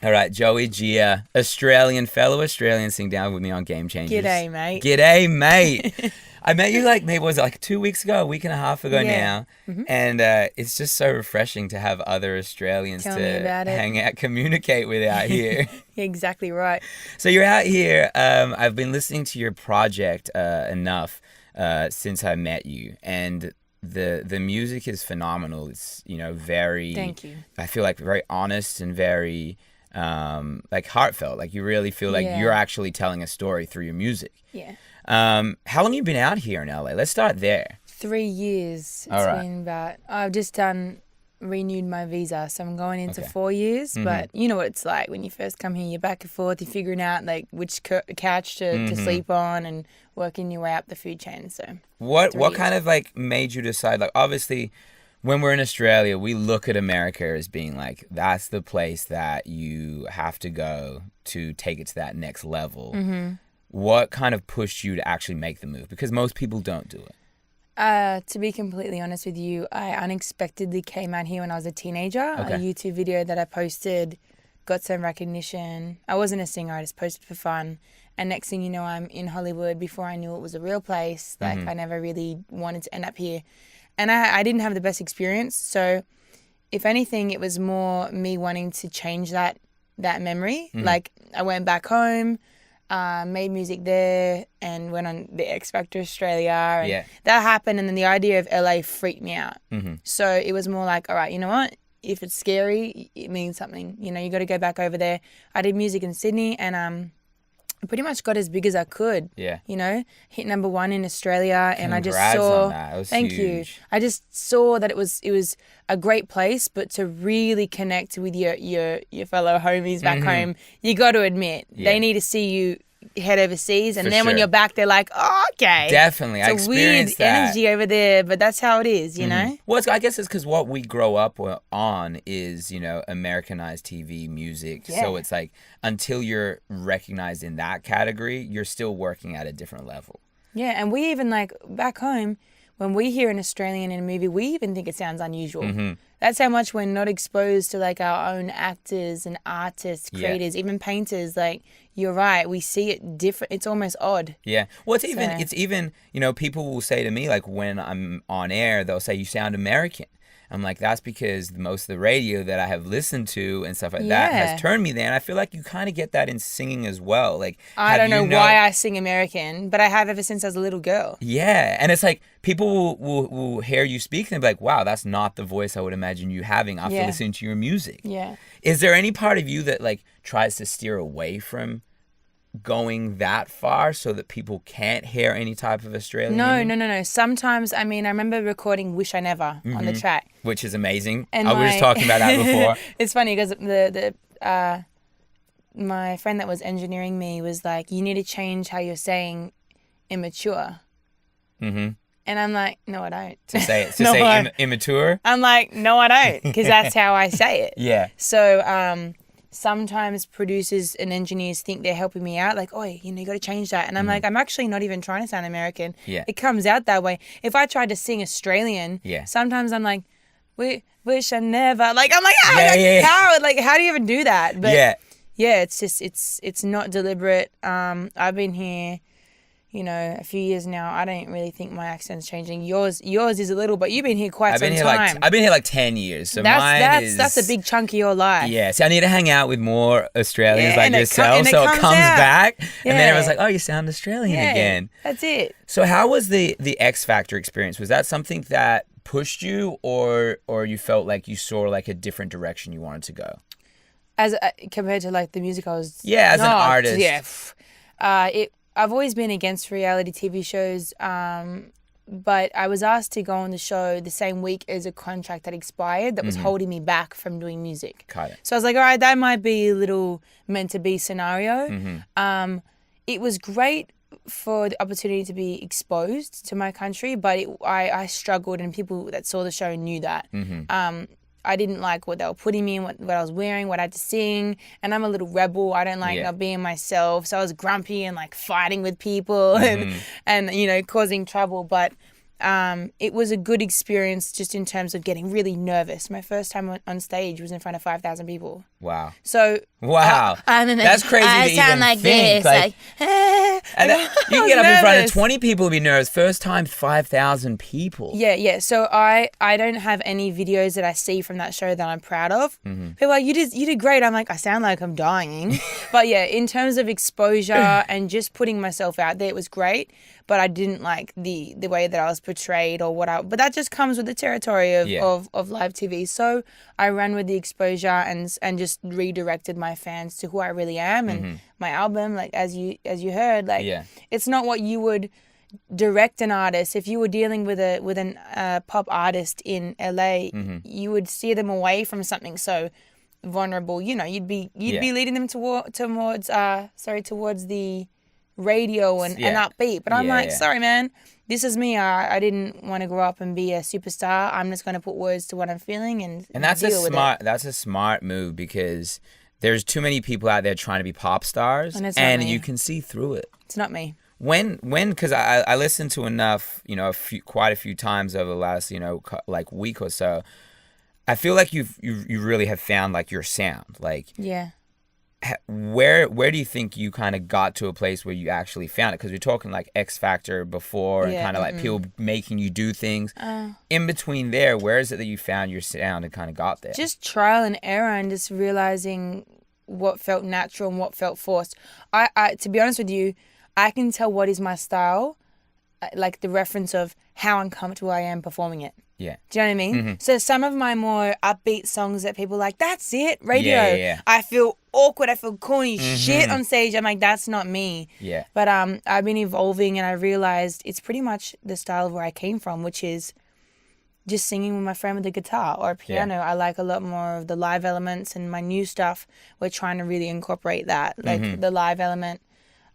All right, Joey Djia, fellow Australian, sing down with me on Game Changers. G'day, mate. G'day, mate. I met you maybe was it 2 weeks ago, a week and a half ago now. Mm-hmm. And it's just so refreshing to have other Australians Tell me about it. hang out, communicate with out here. Exactly right. So you're out here. I've been listening to your project enough since I met you. And the music is phenomenal. It's, very... Thank you. I feel like very honest and very... heartfelt. Like you really feel like you're actually telling a story through your music. Yeah. How long have you been out here in LA? Let's start there. 3 years. All right. Been about. I've just renewed my visa, so I'm going into 4 years. Mm-hmm. But you know what it's like when you first come here. You're back and forth. You're figuring out which couch to sleep on and working your way up the food chain. So what kind of made you decide? Obviously, when we're in Australia, we look at America as being that's the place that you have to go to take it to that next level. Mm-hmm. What kind of pushed you to actually make the move? Because most people don't do it. To be completely honest with you, I unexpectedly came out here when I was a teenager. Okay. A YouTube video that I posted got some recognition. I wasn't a singer, I just posted for fun. And next thing you know, I'm in Hollywood before I knew it was a real place. I never really wanted to end up here. And I didn't have the best experience. So if anything, it was more me wanting to change that memory. I went back home, made music there, and went on the X Factor Australia. And that happened, and then the idea of LA freaked me out. Mm-hmm. So it was more like, all right, you know what? If it's scary, it means something. You got to go back over there. I did music in Sydney, and pretty much got as big as I could. Yeah. Hit number 1 in Australia, and I just saw. On that. It was thank huge. you. I just saw that it was a great place, but to really connect with your fellow homies back home, you got to admit they need to see you head overseas, and then when you're back, they're like, oh, okay. Definitely, I it's a weird experienced that. energy over there, but that's how it is, you know. Well, I guess it's because what we grow up on is Americanized TV music. Yeah. So it's until you're recognized in that category, you're still working at a different level. Yeah, and we even back home, when we hear an Australian in a movie, we even think it sounds unusual. Mm-hmm. That's how much we're not exposed to our own actors and artists, creators, even painters. You're right, we see it different. It's almost odd. Yeah. Well, it's even people will say to me when I'm on air, they'll say you sound American. I'm like, that's because most of the radio that I have listened to and stuff like that has turned me there. And I feel like you kind of get that in singing as well. I don't know why I sing American, but I have ever since I was a little girl. Yeah. And it's people will hear you speak and be like, wow, that's not the voice I would imagine you having after listening to your music. Yeah. Is there any part of you that tries to steer away from going that far so that people can't hear any type of Australian? No. Sometimes, I remember recording Wish I Never on the track. Which is amazing. And I was just talking about that before. It's funny because my friend that was engineering me was like, you need to change how you're saying immature. Mm-hmm. And I'm like, no, I don't. To say immature? I'm like, no, I don't, because that's how I say it. Yeah. So, sometimes producers and engineers think they're helping me out, you got to change that. And I'm like, I'm actually not even trying to sound American. Yeah. It comes out that way. If I tried to sing Australian, sometimes I'm like, wish I never. I'm like, how? How do you even do that? But it's just, it's not deliberate. I've been here, a few years now. I don't really think my accent's changing. Yours is a little, but you've been here quite some time. I've been here 10 years. So that's a big chunk of your life. Yeah. So I need to hang out with more Australians like yourself. So it comes back. And then everyone's like, oh, you sound Australian again. That's it. So how was the X Factor experience? Was that something that pushed you or you felt like you saw a different direction you wanted to go? As compared to the music I was... Yeah, as an artist. Yeah. I've always been against reality TV shows, but I was asked to go on the show the same week as a contract that expired that was holding me back from doing music. Got it. So I was like, all right, that might be a little meant to be scenario. Mm-hmm. It was great for the opportunity to be exposed to my country, but I struggled, and people that saw the show knew that. Mm-hmm. I didn't like what they were putting me in, what I was wearing, what I had to sing. And I'm a little rebel. I don't like not being myself. So I was grumpy and fighting with people and causing trouble. But it was a good experience just in terms of getting really nervous. My first time on stage was in front of 5,000 people. Wow. So Wow. That's crazy I to sound even like think. this, And you can get up in front of 20 people and be nervous. First time, 5,000 people. Yeah. So I don't have any videos that I see from that show that I'm proud of. People are like, you did great. I'm like, I sound like I'm dying. But yeah, in terms of exposure and just putting myself out there, it was great. But I didn't like the way that I was portrayed or but that just comes with the territory of live TV. So I ran with the exposure and just redirected my fans to who I really am. And my album, like as you heard, like it's not what you would direct an artist. If you were dealing with a pop artist in LA, you would steer them away from something so vulnerable. You know, you'd be leading them towards the radio and upbeat. But I'm like, sorry, man, this is me. I didn't want to grow up and be a superstar. I'm just going to put words to what I'm feeling and that's deal with it. That's a smart move, because there's too many people out there trying to be pop stars, and you can see through it. It's not me. When because I listened to enough, quite a few times over the last, like week or so. I feel like you really have found like your sound. Like, yeah. Where do you think you kind of got to a place where you actually found it? Because we're talking like X Factor before and kind of like people making you do things. In between there, where is it that you found your sound and kind of got there? Just trial and error and just realizing what felt natural and what felt forced. I to be honest with you, I can tell what is my style, like the reference of how uncomfortable I am performing it. Yeah. Do you know what I mean? So some of my more upbeat songs that people are like, that's it, radio. Yeah. I feel awkward. I feel corny shit on stage. I'm like, that's not me. Yeah. But I've been evolving and I realized it's pretty much the style of where I came from, which is just singing with my friend with a guitar or a piano. I like a lot more of the live elements, and my new stuff, we're trying to really incorporate that, like the live element.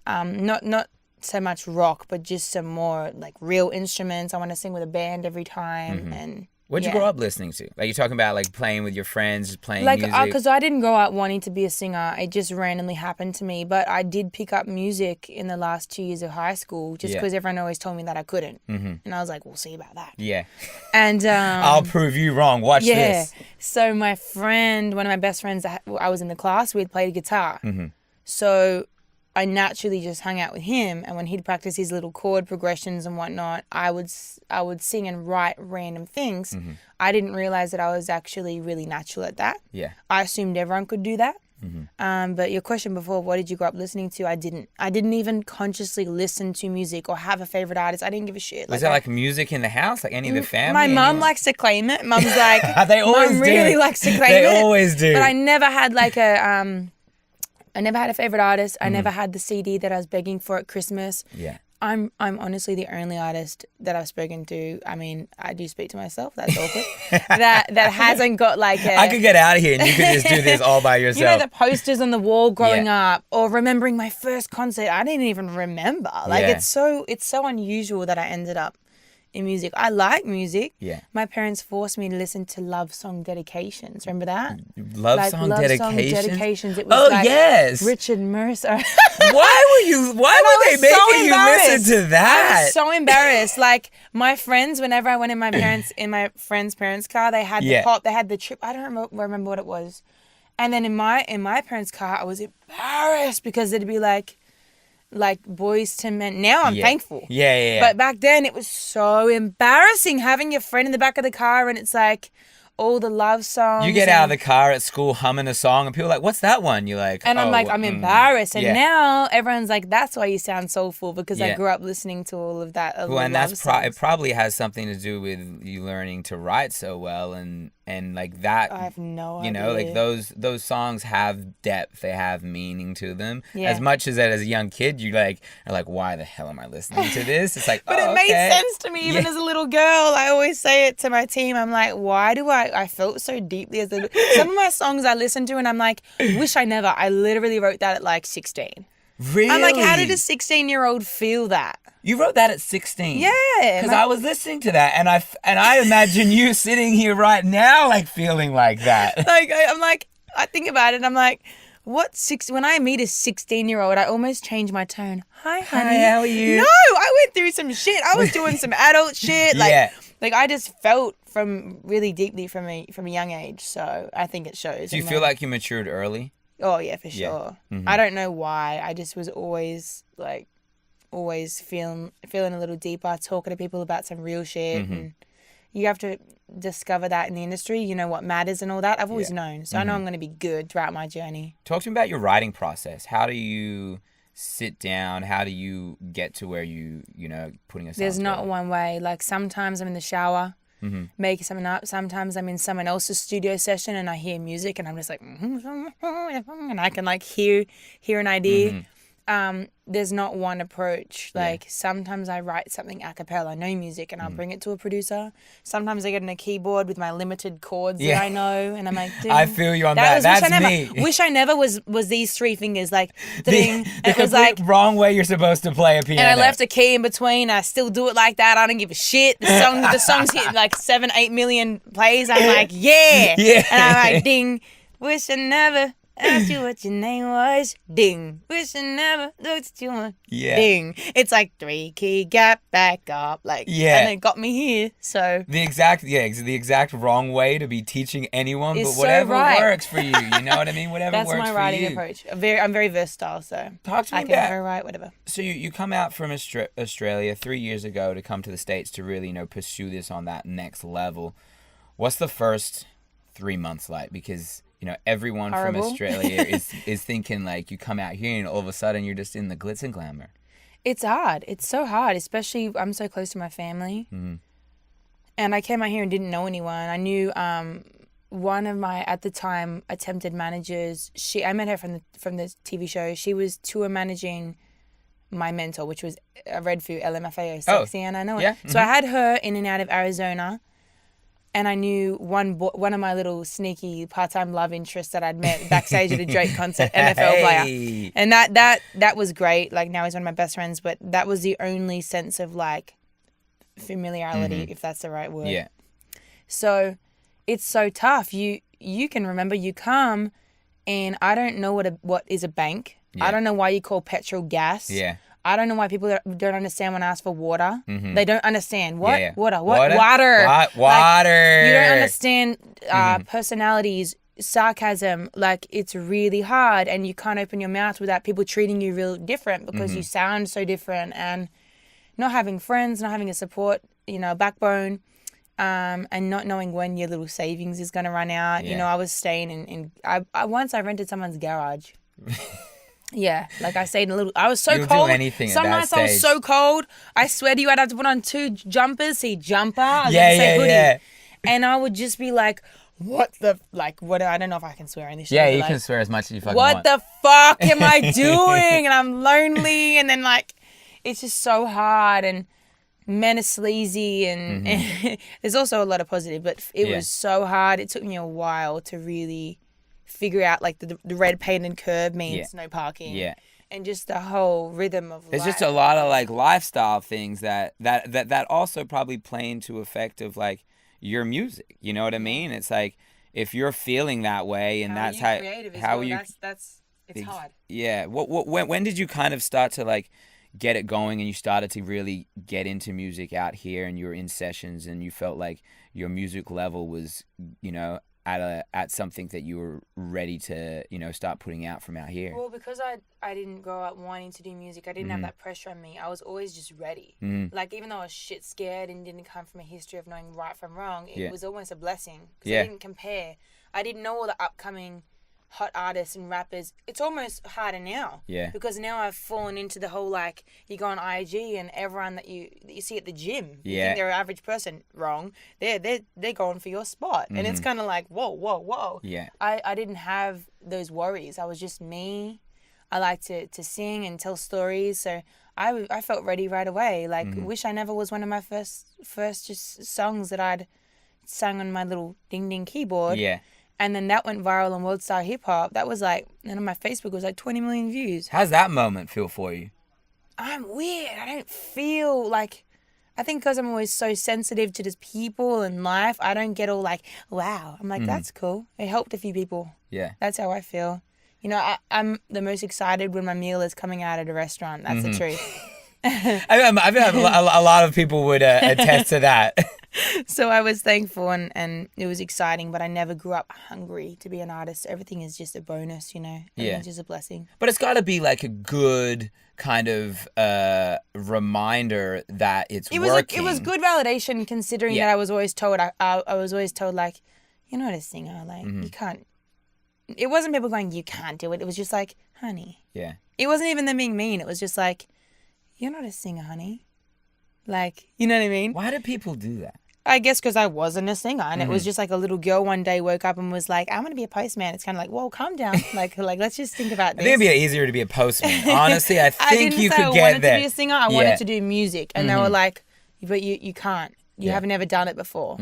Not so much rock, but just some more like real instruments. I want to sing with a band every time. And what'd you grow up listening to? Like, you're talking about like playing with your friends, playing music? Because I didn't grow up wanting to be a singer. It just randomly happened to me. But I did pick up music in the last 2 years of high school just because everyone always told me that I couldn't. And I was like, we'll see about that. Yeah. And I'll prove you wrong. Watch this. So my friend, one of my best friends, I was in the class, we'd played guitar. So I naturally just hung out with him, and when he'd practice his little chord progressions and whatnot, I would sing and write random things. I didn't realize that I was actually really natural at that. Yeah. I assumed everyone could do that. But your question before, what did you grow up listening to? I didn't even consciously listen to music or have a favorite artist. I didn't give a shit. Was there like music in the house, like any of the family? My mum likes to claim it. Mum's like, they always Mum do. really likes to claim it. They always do. But I never had like I never had a favorite artist. I never had the CD that I was begging for at Christmas. Yeah. I'm honestly the only artist that I've spoken to. I mean, I do speak to myself. That's awkward. that hasn't got like a... I could get out of here and you could just do this all by yourself. You know, the posters on the wall growing up, or remembering my first concert. I didn't even remember. Like it's so unusual that I ended up in music. I like music. Yeah. My parents forced me to listen to love song dedications. Remember that? Love song dedications? It was yes. Richard Mercer. Why were they making you listen to that? I was so embarrassed. Like my friends, whenever I went in my friend's parents' car, they had the pop, they had the trip. I don't remember what it was. And then in my parents' car, I was embarrassed because it'd be like Boys to Men. Now I'm thankful. Yeah. But back then it was so embarrassing having your friend in the back of the car and it's like all the love songs. You get out of the car at school humming a song and people are like, what's that one? You're like, and I'm like, I'm embarrassed. And now everyone's like, that's why you sound soulful, because I grew up listening to all of that. Well, and that's it probably has something to do with you learning to write so well and like that. I have no idea. You know, like those songs have depth, they have meaning to them. Yeah. As much as that as a young kid, you are like, why the hell am I listening to this? It's like, but it made sense to me even as a little girl. I always say it to my team. I'm like, why do I felt so deeply as some of my songs I listen to and I'm like, wish I never. I literally wrote that at like 16. Really? I'm like, how did a 16-year-old feel that? You wrote that at 16? Yeah. Because I was listening to that and I imagine you sitting here right now like feeling like that. Like, I think about it and I'm like, when I meet a 16-year-old, I almost change my tone. Hi, honey. Hi, how are you? No, I went through some shit. I was doing some adult shit. Like, Like, I just felt from really deeply from a young age. So I think it shows. Do you feel like you matured early? Oh, yeah, for sure. I don't know why. I just was always, like, feeling a little deeper, talking to people about some real shit. And you have to discover that in the industry, you know, what matters and all that. I've always known. So I know I'm going to be good throughout my journey. Talk to me about your writing process. How do you sit down? How do you get to where you know, putting a song There's not together? one way. Like, sometimes I'm in the shower making something up. Sometimes I'm in someone else's studio session and I hear music and I'm just like, and I can, like, hear an idea. There's not one approach. Like, sometimes I write something a cappella, no music, and I'll bring it to a producer. Sometimes I get on a keyboard with my limited chords that I know, and I'm like, ding. I feel you on that. That's me. Wish I never was these three fingers, like, ding. The it was like wrong way you're supposed to play a piano. and I left a key in between. I still do it like that. I don't give a shit. The song's hit like 7-8 million plays. I'm like, yeah. And I'm like, ding. Wish I never asked you what your name was. Ding. Wish I never looked at you. Ding. It's like 3-key gap back up. Like, and it got me here. So the exact wrong way to be teaching anyone, but so whatever right. works for you. You know what I mean? Whatever that's works my for writing you. approach. I'm very versatile, so Talk to me I can about. go write whatever. So you come out from Australia 3 years ago to come to the States to really, you know, pursue this on that next level. What's the first 3 months like? Because, you know, everyone Horrible. from Australia is thinking, like, you come out here and all of a sudden you're just in the glitz and glamour. It's hard. It's so hard, especially I'm so close to my family. And I came out here and didn't know anyone. I knew one of my, at the time, attempted managers. I met her from the TV show. She was tour managing my mentor, which was Redfoo, LMFAO, Sexy, and I know it. Yeah. So I had her in and out of Arizona. And I knew one of my little sneaky part-time love interests that I'd met backstage at a Drake concert, NFL player. And that was great. Like, now he's one of my best friends, but that was the only sense of, like, familiarity, if that's the right word. Yeah. So it's so tough. You can remember you come and I don't know what is a bank. Yeah. I don't know why you call petrol gas. Yeah. I don't know why people don't understand when I ask for water. They don't understand. What? Yeah. Water. Water? Water. Water. Like, you don't understand personalities, sarcasm. Like, it's really hard and you can't open your mouth without people treating you real different because you sound so different, and not having friends, not having a support, you know, backbone, and not knowing when your little savings is going to run out. Yeah. You know, I was staying once I rented someone's garage. Yeah, like I stayed in a little. I was so You'll cold. do anything Some at that nights I was stage. so cold. I swear to you, I'd have to put on 2 jumpers. See, jumper. I was Yeah, gonna say yeah, hoodie. yeah. And I would just be like, "What the like? What? I don't know if I can swear in this. Yeah, shit, you but, can like, swear as much as you fucking what want. the fuck am I doing? And I'm lonely. And then, like, it's just so hard. And men are sleazy. And there's also a lot of positive, but it was so hard. It took me a while to really figure out, like, the red painted curb means no parking. Yeah. And just the whole rhythm of There's life. just a lot of, like, lifestyle things that also probably play into effect of, like, your music. You know what I mean? It's like, if you're feeling that way, and that's how creative as how well. you It's hard. Yeah. When did you kind of start to, like, get it going and you started to really get into music out here and you were in sessions and you felt like your music level was, you know, at something that you were ready to, you know, start putting out from out here? Well, because I didn't grow up wanting to do music, I didn't have that pressure on me. I was always just ready. Like, even though I was shit scared and didn't come from a history of knowing right from wrong, it was almost a blessing because I didn't compare. I didn't know all the upcoming hot artists and rappers. It's almost harder now. Yeah. Because now I've fallen into the whole, like, you go on IG and everyone that you see at the gym, you think they're an average person. Wrong. They're going for your spot. And it's kind of like, whoa. Yeah. I didn't have those worries. I was just me. I like to sing and tell stories. So I felt ready right away. Like, Wish I Never was one of my first just songs that I'd sang on my little ding ding keyboard. Yeah. And then that went viral on World Star Hip Hop. That was like, and on my Facebook it was like 20 million views. How's that moment feel for you? I'm weird. I don't feel like, I think because I'm always so sensitive to just people and life, I don't get all like, wow. I'm like, that's cool. It helped a few people. Yeah. That's how I feel. You know, I'm the most excited when my meal is coming out at a restaurant. That's the truth. I feel like a lot of people would attest to that. So I was thankful and it was exciting, but I never grew up hungry to be an artist. Everything is just a bonus, you know? Everything's just a blessing. But it's got to be like a good kind of reminder that it's working. It was good validation considering that I was always told, I was always told like, you're not a singer, like you can't. It wasn't people going, you can't do it. It was just like, honey. Yeah. It wasn't even them being mean. It was just like, you're not a singer, honey. Like, you know what I mean? Why do people do that? I guess because I wasn't a singer. And it was just like a little girl one day woke up and was like, I want to be a postman. It's kind of like, whoa, calm down. like let's just think about this. I think it'd be easier to be a postman. Honestly, I think you could I get wanted there. to be a singer. I wanted to do music. And they were like, but you can't. You haven't ever done it before.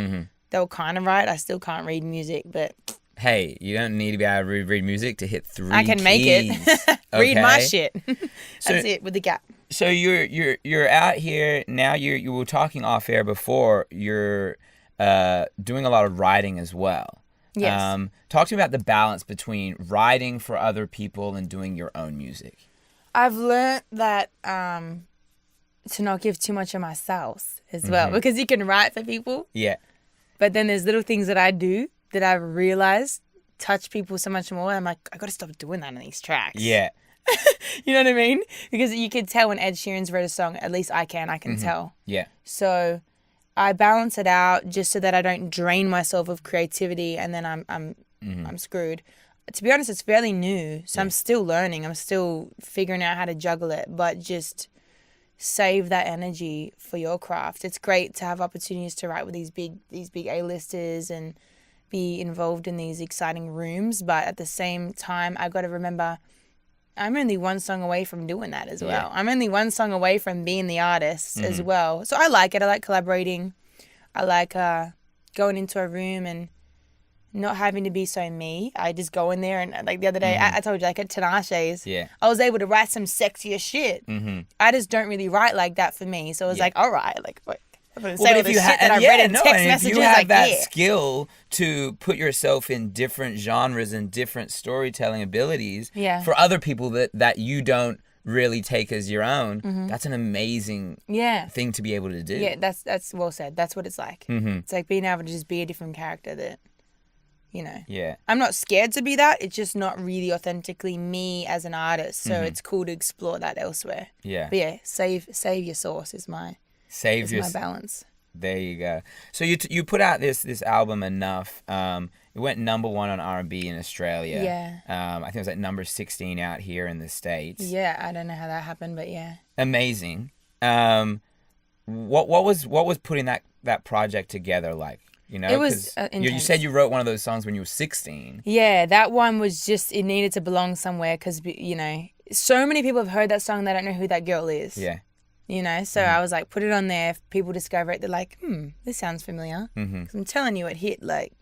They were kind of right. I still can't read music, but... Hey, you don't need to be able to read music to hit 3 I can keys. make it. Read my shit. That's So- it with the gap. So you're out here now. You were talking off air before. You're doing a lot of writing as well. Yes. Talk to me about the balance between writing for other people and doing your own music. I've learned that to not give too much of myself as well, because you can write for people, Yeah. but then there's little things that I do that I've realized touch people so much more. I'm like, I got to stop doing that on these tracks. Yeah. You know what I mean? Because you can tell when Ed Sheeran's wrote a song, at least I can tell. Yeah. So I balance it out just so that I don't drain myself of creativity and then I'm screwed. To be honest, it's fairly new, so I'm still learning. I'm still figuring out how to juggle it, but just save that energy for your craft. It's great to have opportunities to write with these big A-listers and be involved in these exciting rooms, but at the same time, I've got to remember I'm only one song away from doing that as well. I'm only one song away from being the artist as well. So I like it. I like collaborating. I like going into a room and not having to be so me. I just go in there and like the other day, I told you, like at Tinashe's, I was able to write some sexier shit. I just don't really write like that for me. So I was like, all right, like what? I'm gonna say all this shit that I read in text messages. If you have like, that skill to put yourself in different genres and different storytelling abilities for other people that you don't really take as your own, that's an amazing thing to be able to do. Yeah, that's well said. That's what it's like. It's like being able to just be a different character that, you know. Yeah. I'm not scared to be that. It's just not really authentically me as an artist. So it's cool to explore that elsewhere. Yeah. But yeah, save your sauce is my balance. There you go. So you put out this album Enough. It went number 1 on R&B in Australia. Yeah. I think it was like number 16 out here in the States. Yeah, I don't know how that happened, but yeah. Amazing. What was putting that project together like? You know, it was you said you wrote one of those songs when you were 16. Yeah, that one was just, it needed to belong somewhere because, you know, so many people have heard that song, they don't know who that girl is. Yeah. You know, so I was like, put it on there. If people discover it, they're like, this sounds familiar. Because I'm telling you, it hit like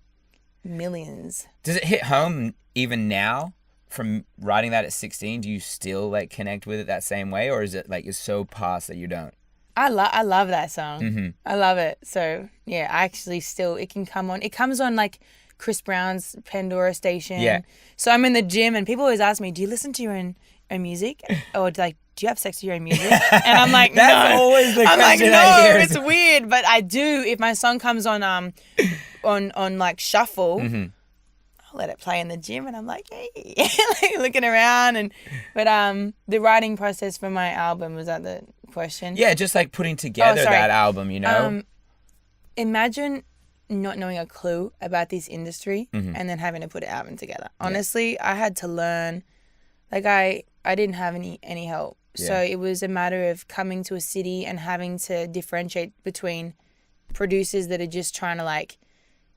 millions. Does it hit home even now from writing that at 16? Do you still like connect with it that same way? Or is it like it's so past that you don't? I love that song. I love it. So, yeah, I actually still, it can come on. It comes on like Chris Brown's Pandora station. Yeah. So I'm in the gym and people always ask me, do you listen to your own music? Or like, do you have sex to your own music? And I'm like, That's no. always the I'm like, question I hear. no, it's weird. But I do, if my song comes on like shuffle, I'll let it play in the gym and I'm like, hey, like looking around. But the writing process for my album, was that the question? Yeah, just like putting together that album, you know? Imagine not knowing a clue about this industry and then having to put an album together. Honestly, I had to learn. Like I didn't have any help. So it was a matter of coming to a city and having to differentiate between producers that are just trying to like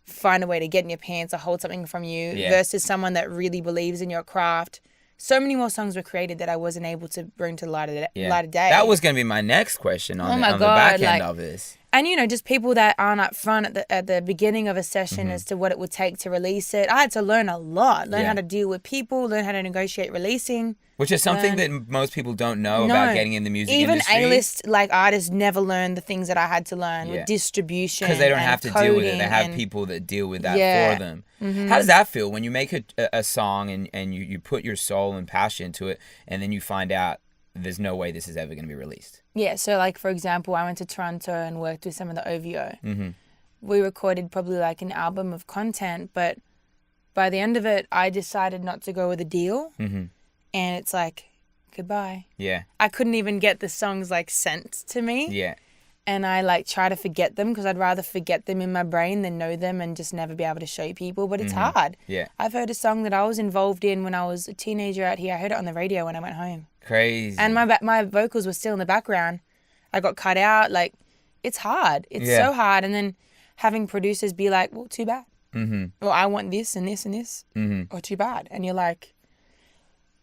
find a way to get in your pants or hold something from you versus someone that really believes in your craft. So many more songs were created that I wasn't able to bring to the light of day. That was going to be my next question on the back end of this. And, you know, just people that aren't up front at the beginning of a session as to what it would take to release it. I had to learn a lot. Learn how to deal with people, learn how to negotiate releasing. Which is something that most people don't know about getting in the music industry. Even A-list like artists never learn the things that I had to learn with distribution. Because they don't have to deal with it. They have people that deal with that for them. How does that feel when you make a song and you put your soul and passion into it and then you find out there's no way this is ever going to be released. Yeah, so like for example, I went to Toronto and worked with some of the OVO. Mm-hmm. We recorded probably like an album of content, but by the end of it, I decided not to go with a deal. Mm-hmm. And it's like, goodbye. Yeah. I couldn't even get the songs like sent to me. Yeah. And I like try to forget them because I'd rather forget them in my brain than know them and just never be able to show people. But it's hard. Yeah. I've heard a song that I was involved in when I was a teenager out here. I heard it on the radio when I went home. Crazy. And my vocals were still in the background. I got cut out. Like, it's hard. It's so hard. And then having producers be like, well, too bad. Mm-hmm. Well, I want this and this and this. Mm-hmm. Or too bad. And you're like,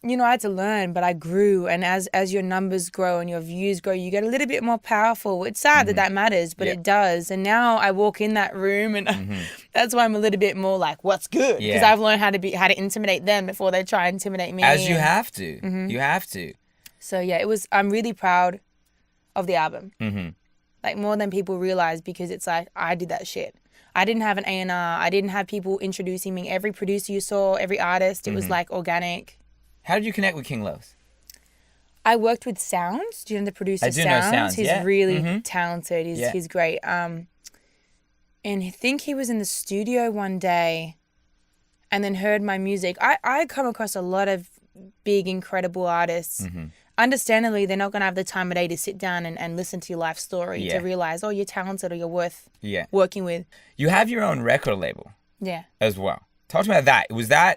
you know, I had to learn, but I grew. And as your numbers grow and your views grow, you get a little bit more powerful. It's sad that matters, but it does. And now I walk in that room and that's why I'm a little bit more like, what's good? Because I've learned how to intimidate them before they try and intimidate me. As you have to. You have to. So yeah, I'm really proud of the album. Mm-hmm. Like more than people realize, because it's like, I did that shit. I didn't have an A&R. I didn't have people introducing me. Every producer you saw, every artist, it was like organic. How did you connect with King Loves? I worked with Sounds. Do you know the producer? I do know Sounds. He's really talented. He's great. And I think he was in the studio one day and then heard my music. I come across a lot of big, incredible artists. Mm-hmm. Understandably, they're not going to have the time of day to sit down and listen to your life story to realize, oh, you're talented or you're worth working with. You have your own record label Yeah. as well. Talk to me about that.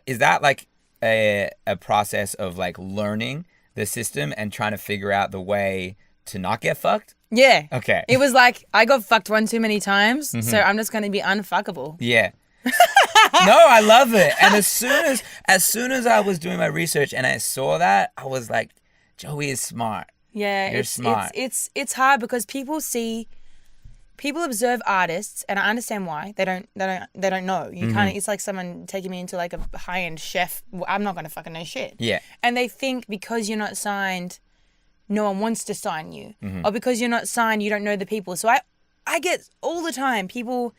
Is that like a process of like learning the system and trying to figure out the way to not get fucked? Yeah. Okay. It was like, I got fucked one too many times, so I'm just going to be unfuckable. Yeah. No, I love it. And as soon as I was doing my research and I saw that, I was like, Joey is smart. Yeah, You're smart. It's hard because people observe artists, and I understand why. They don't know. You can't. It's like someone taking me into like a high-end chef. I'm not gonna fucking know shit. Yeah. And they think because you're not signed, no one wants to sign you, or because you're not signed, you don't know the people. So I get all the time people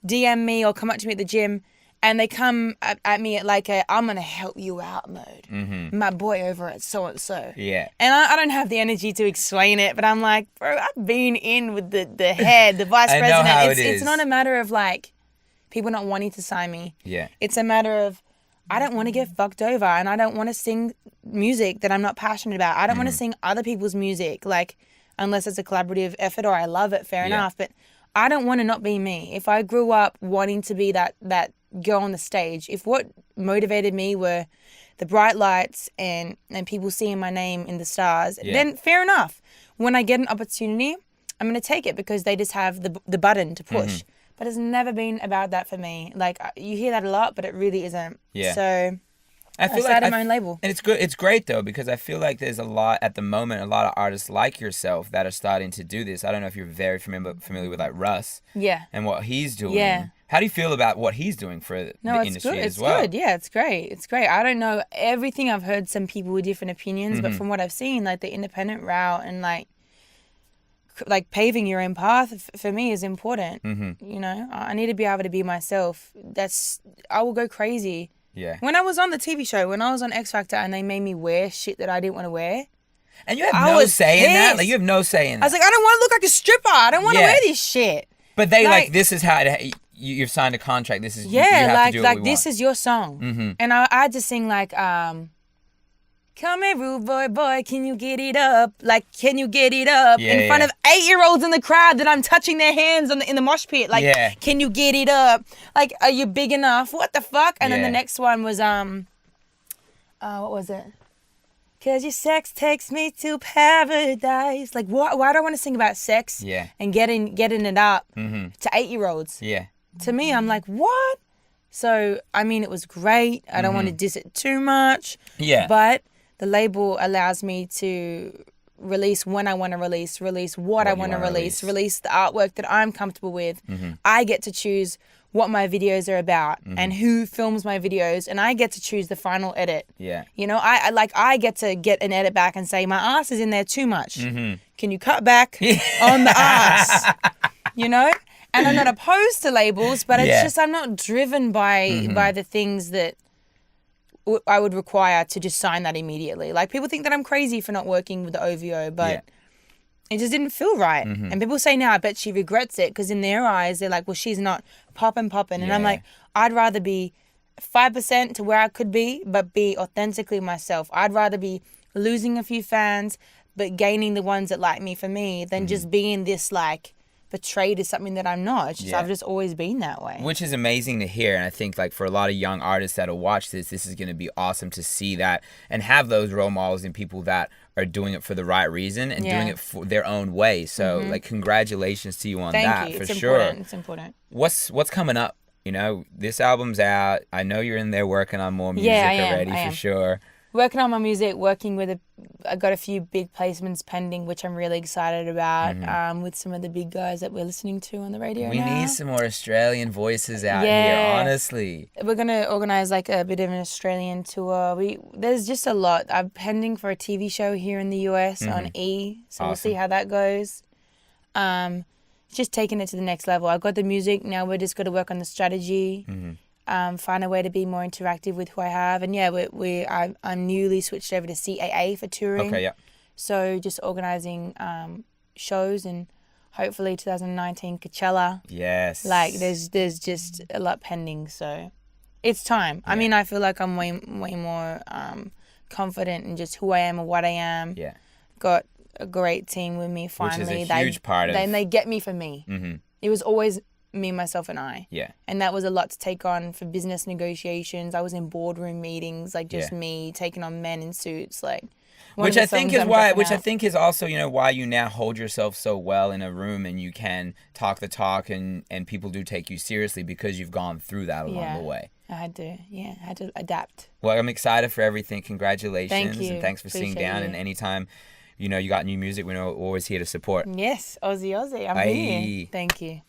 DM me or come up to me at the gym. And they come at me at like I'm going to help you out mode. Mm-hmm. My boy over at so-and-so. Yeah. And I don't have the energy to explain it, but I'm like, bro, I've been in with the head, the vice president. I know how it is. It's not a matter of like people not wanting to sign me. Yeah. It's a matter of I don't want to get fucked over, and I don't want to sing music that I'm not passionate about. I don't want to sing other people's music, like unless it's a collaborative effort or I love it, fair enough. But I don't want to not be me. If I grew up wanting to be that girl on the stage, if what motivated me were the bright lights and people seeing my name in the stars, then fair enough. When I get an opportunity, I'm going to take it because they just have the button to push. But it's never been about that for me. Like, you hear that a lot, but it really isn't. Yeah. So I started my own label. And it's good. It's great though, because I feel like there's a lot at the moment, a lot of artists like yourself that are starting to do this. I don't know if you're very familiar with like Russ. Yeah. And what he's doing. Yeah. How do you feel about what he's doing for the industry as well? It's good. Yeah, it's great. It's great. I don't know everything. I've heard some people with different opinions, but from what I've seen, like the independent route and like paving your own path for me is important. You know, I need to be able to be myself. I will go crazy. Yeah. When I was on the TV show, when I was on X Factor and they made me wear shit that I didn't want to wear. And you have no say in that? Like, you have no say in that. I was like, I don't want to look like a stripper. I don't want to wear this shit. But they like this is how you've signed a contract. This is you have to do what we this want. is your song. And I had to sing like, come here, rude boy, can you get it up? Like, can you get it up? In front of 8-year-olds in the crowd that I'm touching their hands in the mosh pit. Like, can you get it up? Like, are you big enough? What the fuck? And then the next one was, what was it? 'Cause your sex takes me to paradise. Like, why do I want to sing about sex and getting it up to 8-year-olds? Yeah. To me, I'm like, what? So, I mean, it was great. I don't want to diss it too much. Yeah. But the label allows me to release when I want to release what I want to release the artwork that I'm comfortable with. I get to choose what my videos are about and who films my videos, and I get to choose the final edit. Yeah. You know, I get to get an edit back and say, my ass is in there too much. Can you cut back on the ass? You know? And I'm not opposed to labels, but it's just I'm not driven by the things that I would require to just sign that immediately. Like, people think that I'm crazy for not working with the OVO, but it just didn't feel right. And people say now, I bet she regrets it, because in their eyes, they're like, well, she's not popping. And I'm like, I'd rather be 5% to where I could be, but be authentically myself. I'd rather be losing a few fans, but gaining the ones that like me for me, than just being this, like, portrayed as something that I'm not. It's just, I've just always been that way. Which is amazing to hear. And I think, like, for a lot of young artists that'll watch this is going to be awesome to see that and have those role models and people that are doing it for the right reason and doing it for their own way. So, like, congratulations to you on that. Thank you. For It's sure. important. It's important. What's coming up? You know, this album's out. I know you're in there working on more music already, for sure. Working on my music, I got a few big placements pending, which I'm really excited about, with some of the big guys that we're listening to on the radio We now. need some more Australian voices out here, honestly. We're going to organise, like, a bit of an Australian tour. There's just a lot. I'm pending for a TV show here in the US on E, so we'll see how that goes. Just taking it to the next level. I got the music, now we're just got to work on the strategy. Find a way to be more interactive with who I have. And I'm newly switched over to CAA for touring. Okay, yeah. So just organising shows, and hopefully 2019 Coachella. Yes. Like, there's just a lot pending, so it's time. I mean, I feel like I'm way more confident in just who I am and what I am. Yeah. Got a great team with me finally. Which is a huge part of... They get me for me. It was always me, myself, and I. Yeah. And that was a lot to take on for business negotiations. I was in boardroom meetings, like, just me taking on men in suits, like. Which I think is also, you know, why you now hold yourself so well in a room and you can talk the talk and people do take you seriously because you've gone through that along the way. I had to adapt. Well, I'm excited for everything. Congratulations. Thank you. And thanks for sitting down. You. And anytime, you know, you got new music, we're always here to support. Yes, Aussie. I'm here. Thank you.